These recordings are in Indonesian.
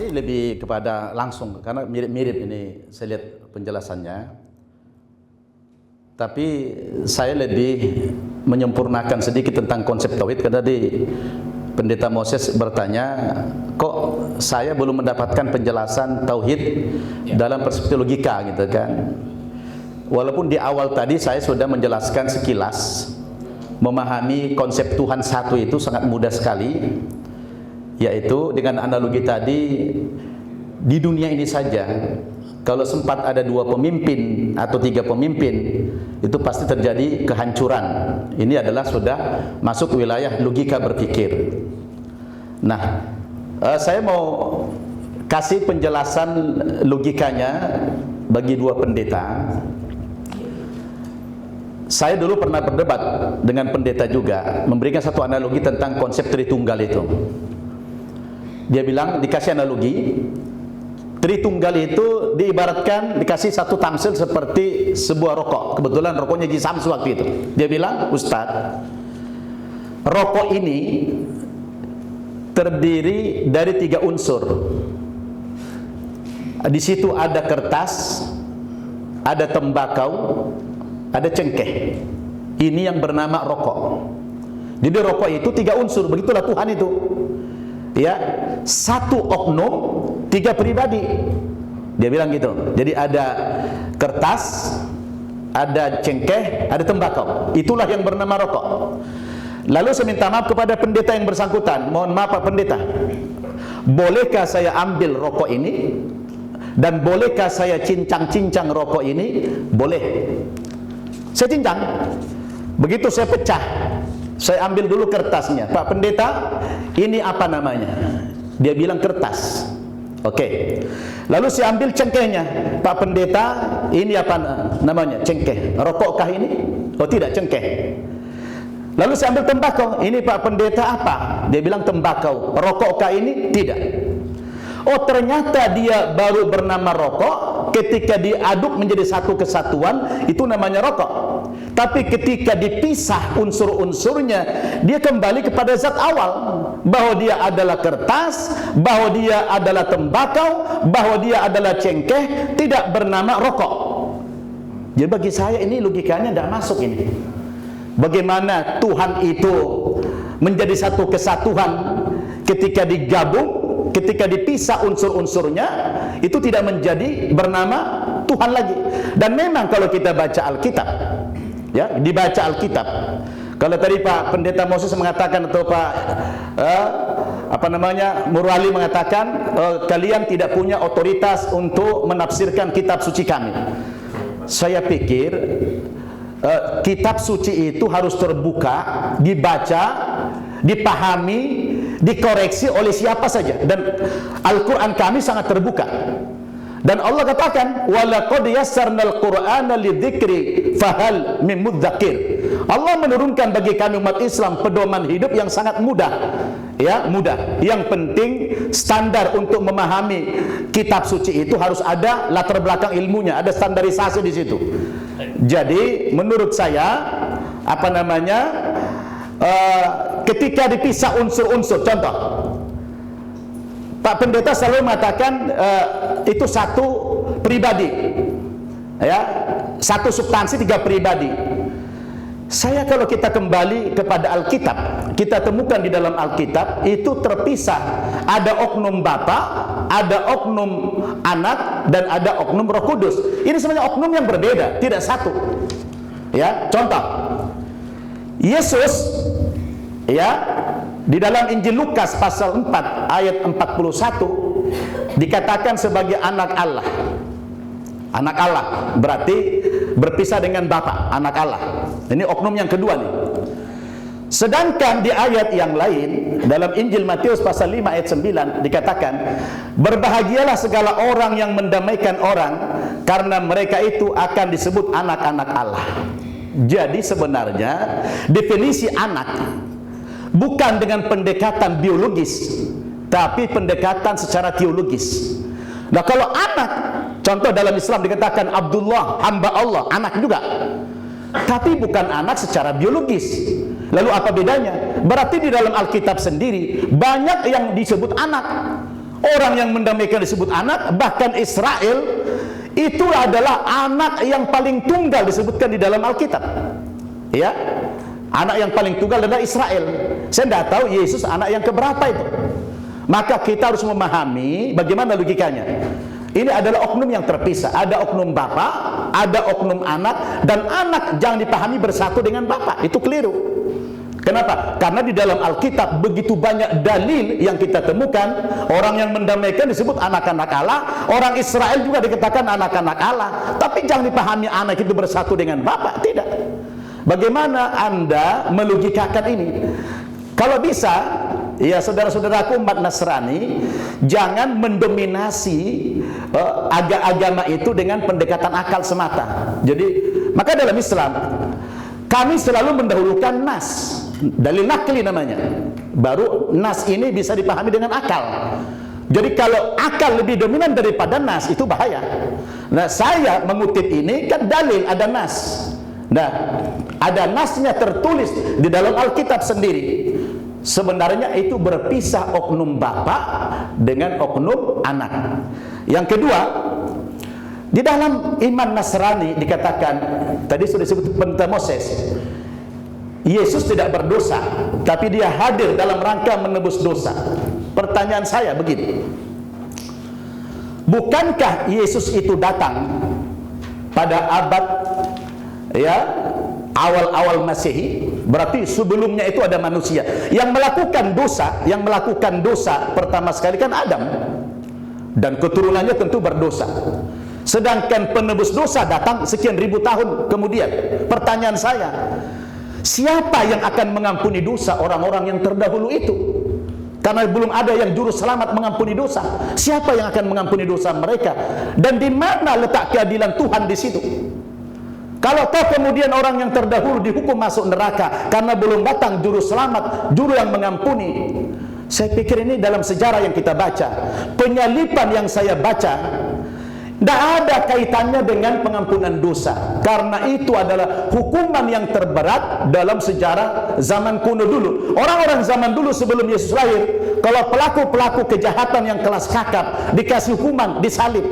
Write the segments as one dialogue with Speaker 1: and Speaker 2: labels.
Speaker 1: Ini lebih kepada langsung karena mirip-mirip ini saya lihat penjelasannya. Tapi saya lebih menyempurnakan sedikit tentang konsep tauhid karena di Pendeta Moses bertanya, kok saya belum mendapatkan penjelasan tauhid dalam perspektif logika gitu kan. Walaupun di awal tadi saya sudah menjelaskan sekilas, memahami konsep Tuhan satu itu sangat mudah sekali, yaitu dengan analogi tadi, di dunia ini saja kalau sempat ada 2 pemimpin atau 3 pemimpin, itu pasti terjadi kehancuran. Ini adalah sudah masuk wilayah logika berpikir. Nah, saya mau kasih penjelasan logikanya bagi 2 pendeta. Saya dulu pernah berdebat dengan pendeta juga, memberikan satu analogi tentang konsep Tritunggal itu. Dia bilang, dikasih analogi, Tritunggal itu diibaratkan dikasih satu tamsil seperti sebuah rokok. Kebetulan rokoknya Ji Samsu waktu itu. Dia bilang, Ustadz, rokok ini terdiri dari 3 unsur. Di situ ada kertas, ada tembakau, ada cengkeh. Ini yang bernama rokok. Jadi rokok itu 3 unsur. Begitulah Tuhan itu. Ya, 1 oknum, 3 pribadi. Dia bilang gitu. Jadi ada kertas, ada cengkeh, ada tembakau. Itulah yang bernama rokok. Lalu saya minta maaf kepada pendeta yang bersangkutan. Mohon maaf Pak Pendeta, bolehkah saya ambil rokok ini? Dan bolehkah saya cincang-cincang rokok ini? Boleh. Saya cincang. Begitu saya pecah, saya ambil dulu kertasnya. Pak Pendeta, ini apa namanya? Dia bilang kertas. Oke. Lalu saya ambil cengkehnya. Pak Pendeta, ini apa namanya? Cengkeh. Rokokkah ini? Oh tidak, cengkeh. Lalu saya ambil tembakau. Ini Pak Pendeta apa? Dia bilang tembakau. Rokokkah ini? Tidak. Oh ternyata dia baru bernama rokok ketika diaduk menjadi satu kesatuan, itu namanya rokok. Tapi ketika dipisah unsur-unsurnya, dia kembali kepada zat awal, bahwa dia adalah kertas, bahwa dia adalah tembakau, bahwa dia adalah cengkeh, tidak bernama rokok. Jadi bagi saya ini logikanya tidak masuk ini. Bagaimana Tuhan itu menjadi satu kesatuan ketika digabung, ketika dipisah unsur-unsurnya, itu tidak menjadi bernama Tuhan lagi. Dan memang kalau kita baca Alkitab, ya, dibaca Alkitab. Kalau tadi Pak Pendeta Moses mengatakan atau Pak Murali mengatakan kalian tidak punya otoritas untuk menafsirkan kitab suci kami. Saya pikir kitab suci itu harus terbuka, dibaca, dipahami, dikoreksi oleh siapa saja. Dan Al-Quran kami sangat terbuka. Dan Allah katakan, walaqad yassarnal Qur'ana lidzikri fahal mim mudzakir. Allah menurunkan bagi kami umat Islam pedoman hidup yang sangat mudah. Ya, mudah. Yang penting standar untuk memahami kitab suci itu harus ada latar belakang ilmunya, ada standarisasi di situ. Jadi menurut saya ketika dipisah unsur-unsur, contoh Pak Pendeta selalu mengatakan itu satu pribadi, ya, satu substansi 3 pribadi. Saya kalau kita kembali kepada Alkitab, kita temukan di dalam Alkitab itu terpisah, ada oknum Bapa, ada oknum Anak, dan ada oknum Roh Kudus. Ini sebenarnya oknum yang berbeda, tidak satu. Ya, contoh Yesus, ya, di dalam Injil Lukas pasal 4 ayat 41 dikatakan sebagai anak Allah. Anak Allah berarti berpisah dengan Bapa, anak Allah. Ini oknum yang kedua nih. Sedangkan di ayat yang lain dalam Injil Matius pasal 5 ayat 9 dikatakan, berbahagialah segala orang yang mendamaikan orang, karena mereka itu akan disebut anak-anak Allah. Jadi sebenarnya definisi anak bukan dengan pendekatan biologis, tapi pendekatan secara teologis. Nah kalau anak, contoh dalam Islam dikatakan Abdullah, hamba Allah, anak juga. Tapi bukan anak secara biologis. Lalu apa bedanya? Berarti di dalam Alkitab sendiri banyak yang disebut anak. orang yang mendamaikan disebut anak, bahkan Israel itu adalah anak yang paling tunggal disebutkan di dalam Alkitab. Ya, anak yang paling tunggal adalah Israel. Saya tidak tahu Yesus anak yang keberapa itu. Maka kita harus memahami bagaimana logikanya. Ini adalah oknum yang terpisah. Ada oknum bapak, ada oknum anak, dan anak jangan dipahami bersatu dengan bapak. Itu keliru. Kenapa? Karena di dalam Alkitab begitu banyak dalil yang kita temukan. Orang yang mendamaikan disebut anak-anak Allah. Orang Israel juga dikatakan anak-anak Allah. Tapi jangan dipahami anak itu bersatu dengan bapak. Tidak. Bagaimana Anda melogikakan ini? Kalau bisa, ya saudara-saudaraku umat Nasrani, jangan mendominasi agama itu dengan pendekatan akal semata. Jadi, maka dalam Islam kami selalu mendahulukan nas, dalil nakli namanya. Baru nas ini bisa dipahami dengan akal. Jadi kalau akal lebih dominan daripada nas, itu bahaya. Nah, saya mengutip ini kan dalil, ada nas. Nah, ada nasnya tertulis di dalam Alkitab sendiri. Sebenarnya itu berpisah oknum bapak dengan oknum anak. Yang kedua, di dalam iman Nasrani dikatakan, tadi sudah disebut Pentekoste, Yesus tidak berdosa, tapi dia hadir dalam rangka menebus dosa. Pertanyaan saya begini, bukankah Yesus itu datang pada abad awal-awal Masehi? Berarti sebelumnya itu ada manusia yang melakukan dosa. Yang melakukan dosa pertama sekali kan Adam, dan keturunannya tentu berdosa. Sedangkan penebus dosa datang sekian ribu tahun kemudian. Pertanyaan saya, siapa yang akan mengampuni dosa orang-orang yang terdahulu itu? Karena belum ada yang juru selamat mengampuni dosa. Siapa yang akan mengampuni dosa mereka? Dan di mana letak keadilan Tuhan di situ? Kalau toh kemudian orang yang terdahulu dihukum masuk neraka karena belum datang juru selamat, juru yang mengampuni. Saya pikir ini dalam sejarah yang kita baca, penyalipan yang saya baca, tidak ada kaitannya dengan pengampunan dosa. Karena itu adalah hukuman yang terberat dalam sejarah zaman kuno dulu. Orang-orang zaman dulu sebelum Yesus lahir, kalau pelaku-pelaku kejahatan yang kelas kakap dikasih hukuman, disalib.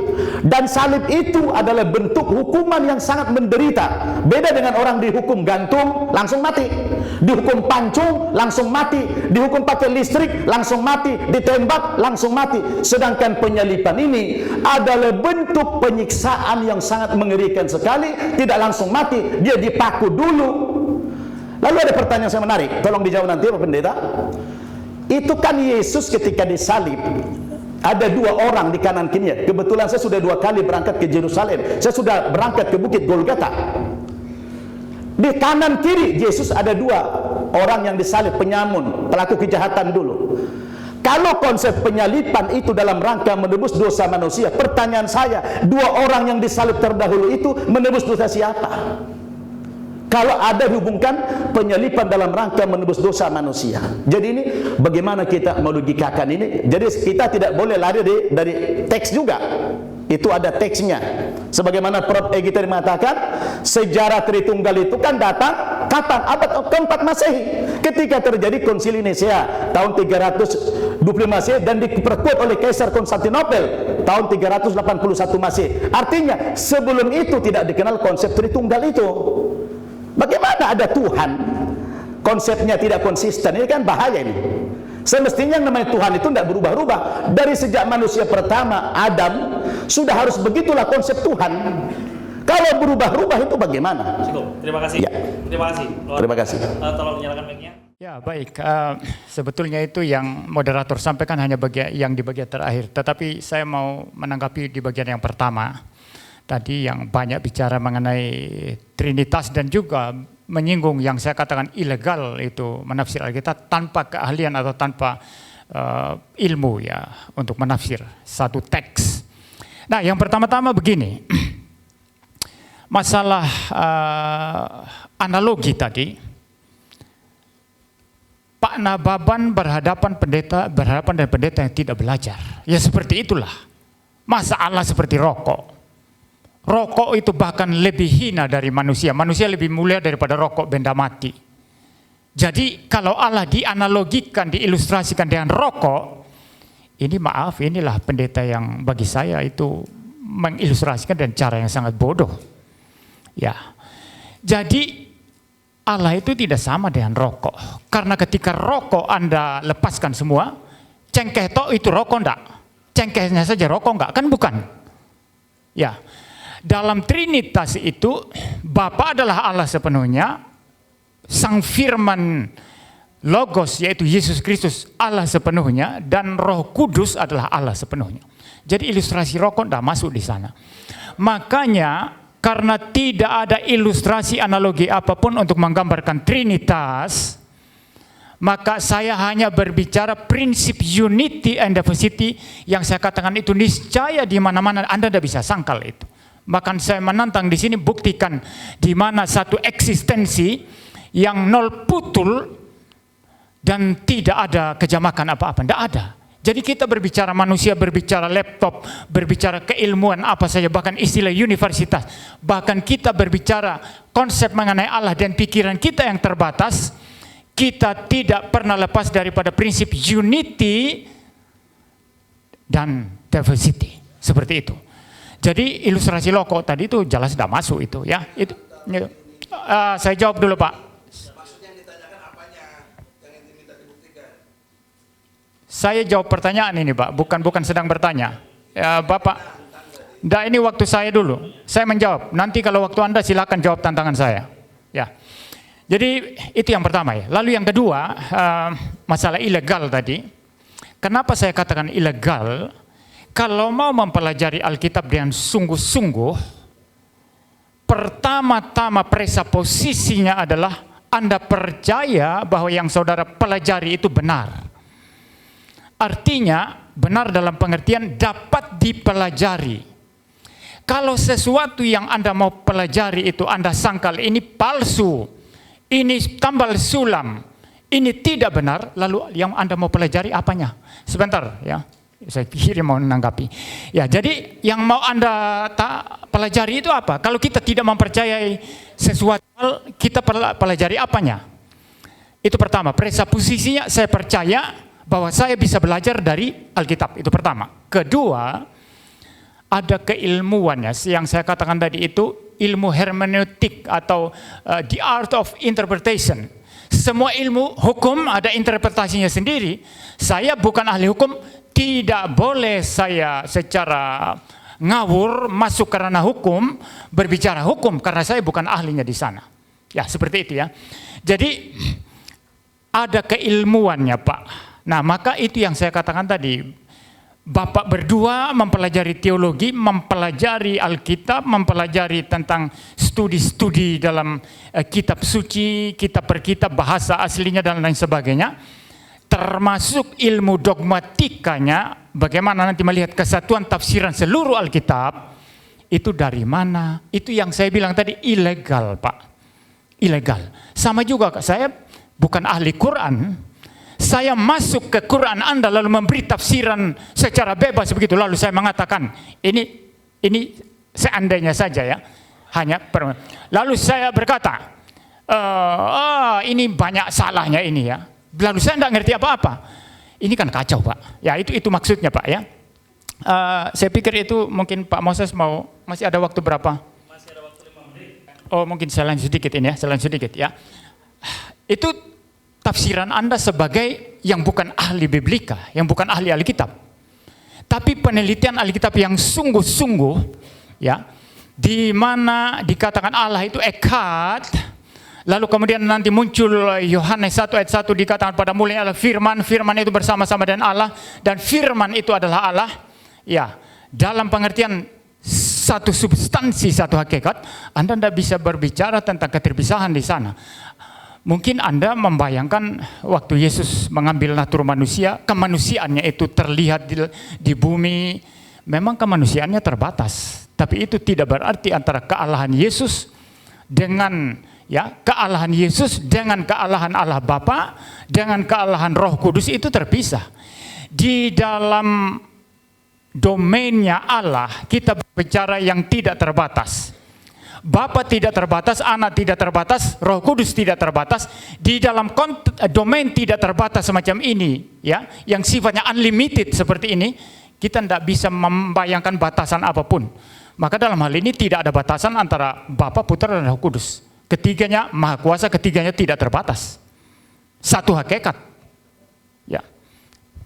Speaker 1: Dan salib itu adalah bentuk hukuman yang sangat menderita. Beda dengan orang dihukum gantung, langsung mati. Dihukum pancung, langsung mati. Dihukum pakai listrik, langsung mati. Ditembak, langsung mati. Sedangkan penyalipan ini adalah bentuk penyiksaan yang sangat mengerikan sekali. Tidak langsung mati, dia dipaku dulu. Lalu ada pertanyaan yang menarik, tolong dijawab nanti Pak Pendeta. Itu kan Yesus ketika disalib, ada dua orang di kanan kirinya. Kebetulan saya sudah 2 kali berangkat ke Yerusalem. Saya sudah berangkat ke Bukit Golgota. Di kanan kiri Yesus ada 2 orang yang disalib, penyamun, pelaku kejahatan dulu. Kalau konsep penyalipan itu dalam rangka menebus dosa manusia, pertanyaan saya, 2 orang yang disalib terdahulu itu menebus dosa siapa? Kalau ada hubungkan penyalipan dalam rangka menebus dosa manusia. Jadi ini bagaimana kita melogikakan ini? Jadi kita tidak boleh lari dari teks juga. Itu ada teksnya. Sebagaimana Prof. Egy tadi mengatakan, sejarah Tritunggal itu kan datang kapan? Abad ke-4 Masehi. Ketika terjadi Konsili Nisea tahun 325 Masehi dan diperkuat oleh Kaisar Konstantinopel tahun 381 Masehi. Artinya sebelum itu tidak dikenal konsep Tritunggal itu. Bagaimana ada Tuhan, konsepnya tidak konsisten? Ini kan bahaya ini. Semestinya yang namanya Tuhan itu tidak berubah-ubah. Dari sejak manusia pertama, Adam, sudah harus begitulah konsep Tuhan. Kalau berubah-ubah itu bagaimana?
Speaker 2: Cukup, terima kasih.
Speaker 1: Ya.
Speaker 2: Terima kasih.
Speaker 1: Terima kasih.
Speaker 2: Tolong nyalakan mic-nya.
Speaker 3: Ya baik, sebetulnya itu yang moderator sampaikan hanya yang di bagian terakhir. Tetapi saya mau menanggapi di bagian yang pertama. Tadi yang banyak bicara mengenai Trinitas dan juga menyinggung yang saya katakan ilegal itu menafsir Alkitab tanpa keahlian atau tanpa ilmu ya untuk menafsir satu teks. Nah yang pertama-tama begini, masalah analogi tadi, Pak Nababan berhadapan dengan pendeta yang tidak belajar. Ya seperti itulah. Masa Allah seperti rokok. Rokok itu bahkan lebih hina dari manusia. Manusia lebih mulia daripada rokok benda mati. Jadi kalau Allah dianalogikan, diilustrasikan dengan rokok, ini maaf, inilah pendeta yang bagi saya itu mengilustrasikan dengan cara yang sangat bodoh. Ya, jadi Allah itu tidak sama dengan rokok. Karena ketika rokok Anda lepaskan semua, cengkeh toh itu rokok enggak? Cengkehnya saja rokok enggak? Kan bukan. Ya, dalam Trinitas itu Bapa adalah Allah sepenuhnya, Sang Firman Logos yaitu Yesus Kristus Allah sepenuhnya, dan Roh Kudus adalah Allah sepenuhnya. Jadi ilustrasi rokok tidak masuk di sana. Makanya karena tidak ada ilustrasi analogi apapun untuk menggambarkan Trinitas, maka saya hanya berbicara prinsip unity and diversity yang saya katakan itu niscaya di mana-mana Anda tidak bisa sangkal itu. Maka saya menantang di sini, buktikan di mana satu eksistensi yang nol putul dan tidak ada kejamakan apa-apa, tidak ada. Jadi kita berbicara manusia, berbicara laptop, berbicara keilmuan apa saja, bahkan istilah universitas, bahkan kita berbicara konsep mengenai Allah dan pikiran kita yang terbatas, kita tidak pernah lepas daripada prinsip unity dan diversity, seperti itu. Jadi ilustrasi loko tadi itu jelas sudah masuk itu ya. Itu, saya jawab dulu Pak. Saya jawab pertanyaan ini Pak, bukan sedang bertanya. Ya, Bapak, ini waktu saya dulu. Saya menjawab. Nanti kalau waktu Anda silakan jawab tantangan saya. Ya. Jadi itu yang pertama ya. Lalu yang kedua, masalah ilegal tadi. Kenapa saya katakan ilegal? Kalau mau mempelajari Alkitab dengan sungguh-sungguh, pertama-tama presuposisinya adalah Anda percaya bahwa yang saudara pelajari itu benar. Artinya benar dalam pengertian dapat dipelajari. Kalau sesuatu yang Anda mau pelajari itu Anda sangkal ini palsu, ini tambal sulam, ini tidak benar, lalu yang Anda mau pelajari apanya? Sebentar ya, saya pikir mau menanggapi. Ya, jadi yang mau Anda pelajari itu apa? Kalau kita tidak mempercayai sesuatu, kita pelajari apanya? Itu pertama, presuposisinya saya percaya bahwa saya bisa belajar dari Alkitab, itu pertama. Kedua, ada keilmuannya yang saya katakan tadi itu ilmu hermeneutik atau the art of interpretation. Semua ilmu hukum ada interpretasinya sendiri. Saya bukan ahli hukum, tidak boleh saya secara ngawur masuk karena hukum, berbicara hukum karena saya bukan ahlinya di sana. Ya, seperti itu ya. Jadi ada keilmuannya Pak. Nah, maka itu yang saya katakan tadi. Bapak berdua mempelajari teologi, mempelajari Alkitab, mempelajari tentang studi-studi dalam kitab suci, kitab per kitab, bahasa aslinya dan lain sebagainya. Termasuk ilmu dogmatikanya, bagaimana nanti melihat kesatuan tafsiran seluruh Alkitab. Itu dari mana? Itu yang saya bilang tadi ilegal Pak. Ilegal. Sama juga saya bukan ahli Quran. Saya masuk ke Quran Anda lalu memberi tafsiran secara bebas begitu, lalu saya mengatakan ini seandainya saja ya, lalu saya berkata ini banyak salahnya ini ya, lalu saya tidak ngerti apa-apa. Ini kan kacau Pak ya, itu maksudnya Pak ya. Saya pikir itu mungkin Pak Moses masih ada waktu berapa? Masih ada waktu 5 menit. Oh, mungkin saya lanjut sedikit ya. Itu tafsiran Anda sebagai yang bukan ahli biblika, yang bukan ahli Alkitab. Tapi penelitian Alkitab yang sungguh-sungguh ya, di mana dikatakan Allah itu echad, lalu kemudian nanti muncul Yohanes 1 ayat 1 dikatakan pada mulanya adalah firman, firman itu bersama-sama dengan Allah dan firman itu adalah Allah. Ya, dalam pengertian satu substansi, satu hakikat, Anda tidak bisa berbicara tentang keterpisahan di sana. Mungkin Anda membayangkan waktu Yesus mengambil natur manusia, kemanusiaannya itu terlihat di bumi. Memang kemanusiaannya terbatas, tapi itu tidak berarti antara kealahan Yesus dengan kealahan Yesus dengan kealahan Allah Bapa, dengan kealahan Roh Kudus itu terpisah. Di dalam domainnya Allah kita berbicara yang tidak terbatas. Bapa tidak terbatas, Anak tidak terbatas, Roh Kudus tidak terbatas. Di dalam domain tidak terbatas semacam ini, ya, yang sifatnya unlimited seperti ini, kita tidak bisa membayangkan batasan apapun. Maka dalam hal ini tidak ada batasan antara Bapa, Putra, dan Roh Kudus. Ketiganya Maha Kuasa, ketiganya tidak terbatas. Satu hakikat. Ya,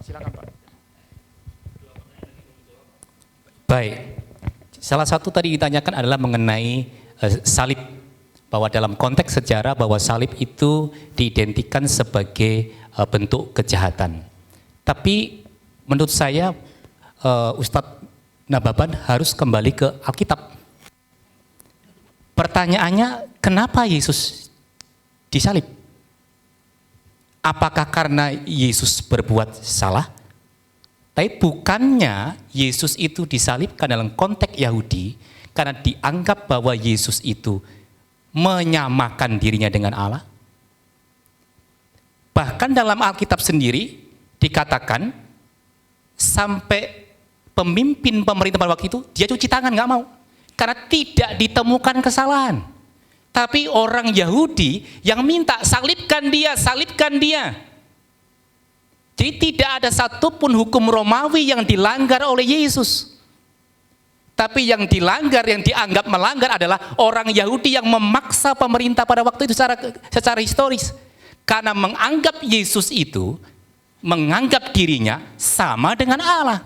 Speaker 3: silakan Pak.
Speaker 2: Baik, salah satu tadi ditanyakan adalah mengenai salib, bahwa dalam konteks sejarah bahwa salib itu diidentikan sebagai bentuk kejahatan. Tapi menurut saya Ustadz Nababan harus kembali ke Alkitab. Pertanyaannya, kenapa Yesus disalib? Apakah karena Yesus berbuat salah? Tapi bukannya Yesus itu disalibkan dalam konteks Yahudi karena dianggap bahwa Yesus itu menyamakan dirinya dengan Allah. Bahkan dalam Alkitab sendiri dikatakan sampai pemimpin pemerintah pada waktu itu dia cuci tangan, nggak mau, karena tidak ditemukan kesalahan. Tapi orang Yahudi yang minta salibkan dia, salibkan dia. Jadi tidak ada satupun hukum Romawi yang dilanggar oleh Yesus. Tapi yang dilanggar, yang dianggap melanggar adalah orang Yahudi yang memaksa pemerintah pada waktu itu secara historis. Karena menganggap Yesus itu, menganggap dirinya sama dengan Allah.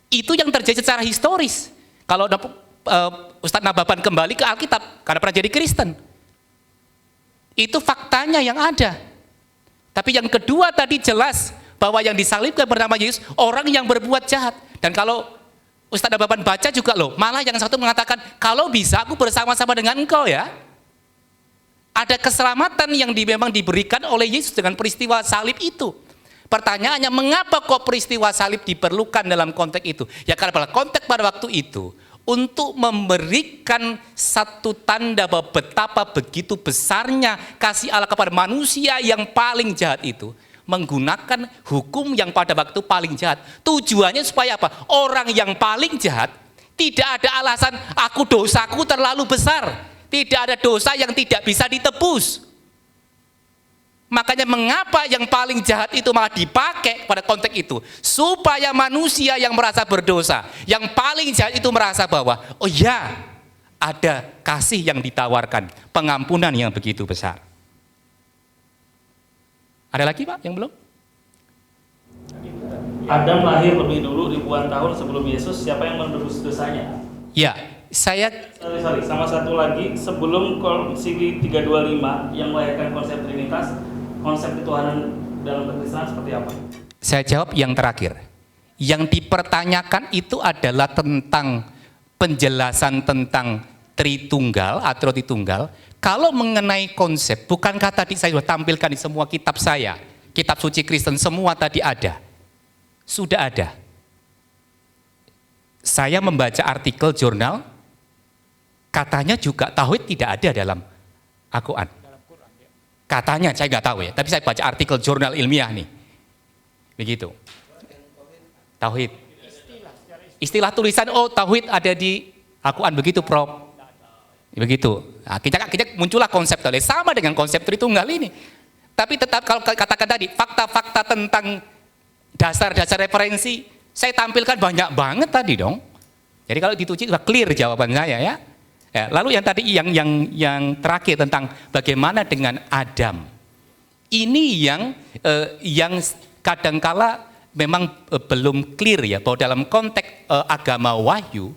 Speaker 2: Itu yang terjadi secara historis. Kalau Ustadz Nababan kembali ke Alkitab, karena pernah jadi Kristen. Itu faktanya yang ada. Tapi yang kedua tadi jelas bahwa yang disalibkan bernama Yesus orang yang berbuat jahat. Dan kalau Ustadz Nababan baca juga loh, malah yang satu mengatakan kalau bisa aku bersama-sama dengan engkau ya. Ada keselamatan yang memang diberikan oleh Yesus dengan peristiwa salib itu. Pertanyaannya, mengapa kok peristiwa salib diperlukan dalam konteks itu? Ya karena pada konteks pada waktu itu untuk memberikan satu tanda bahwa betapa begitu besarnya kasih Allah kepada manusia yang paling jahat itu, menggunakan hukum yang pada waktu paling jahat. Tujuannya supaya apa? Orang yang paling jahat tidak ada alasan dosaku terlalu besar, tidak ada dosa yang tidak bisa ditebus. Makanya mengapa yang paling jahat itu malah dipakai pada konteks itu, supaya manusia yang merasa berdosa, yang paling jahat itu merasa bahwa oh ya, ada kasih yang ditawarkan, pengampunan yang begitu besar. Ada lagi Pak yang belum?
Speaker 4: Adam lahir lebih dulu ribuan tahun sebelum Yesus, siapa yang menebus dosanya?
Speaker 2: Ya, saya
Speaker 4: Sorry, sama satu lagi, sebelum Konsili 325 yang melahirkan konsep Trinitas, konsep ketuhanan dalam kekristenan seperti apa?
Speaker 2: Saya jawab yang terakhir. Yang dipertanyakan itu adalah tentang penjelasan tentang Tritunggal atau Tritunggal. Kalau mengenai konsep, bukankah tadi saya sudah tampilkan di semua kitab saya, kitab suci Kristen semua tadi ada. Sudah ada. Saya membaca artikel jurnal, katanya juga tauhid tidak ada dalam Al-Quran. Katanya, saya nggak tahu ya, tapi saya baca artikel jurnal ilmiah nih. Begitu. Tauhid. Istilah tulisan, oh tauhid ada di Al-Quran, begitu Prof. Begitu. Nah, kita muncullah konsep tauhid, sama dengan konsep Tritunggal ini. Tapi tetap kalau katakan tadi, fakta-fakta tentang dasar-dasar referensi, saya tampilkan banyak banget tadi dong. Jadi kalau dituji sudah clear jawaban saya ya. Ya, lalu yang tadi yang terakhir tentang bagaimana dengan Adam. Ini yang kadangkala memang belum clear ya, bahwa dalam konteks agama Wahyu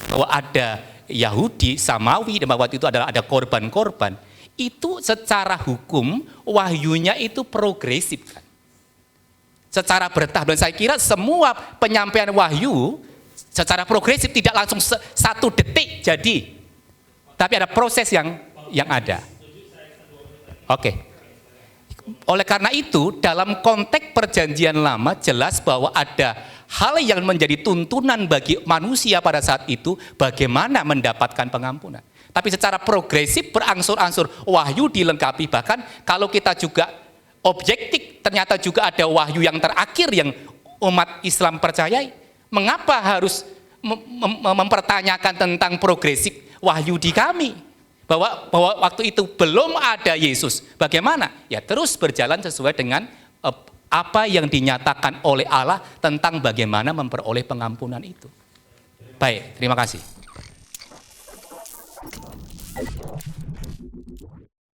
Speaker 2: bahwa ada Yahudi, Samawi, dan waktu itu ada korban-korban. Itu secara hukum wahyunya itu progresif kan. Secara bertahap, dan saya kira semua penyampaian wahyu secara progresif, tidak langsung satu detik jadi. Tapi ada proses yang ada. Oke. Oleh karena itu, dalam konteks perjanjian lama jelas bahwa ada hal yang menjadi tuntunan bagi manusia pada saat itu, bagaimana mendapatkan pengampunan. Tapi secara progresif berangsur-angsur wahyu dilengkapi, bahkan kalau kita juga objektif, ternyata juga ada wahyu yang terakhir yang umat Islam percayai. Mengapa harus mempertanyakan tentang progresif wahyu di kami. Bahwa waktu itu belum ada Yesus. Bagaimana? Ya terus berjalan sesuai dengan apa yang dinyatakan oleh Allah tentang bagaimana memperoleh pengampunan itu. Baik, terima kasih.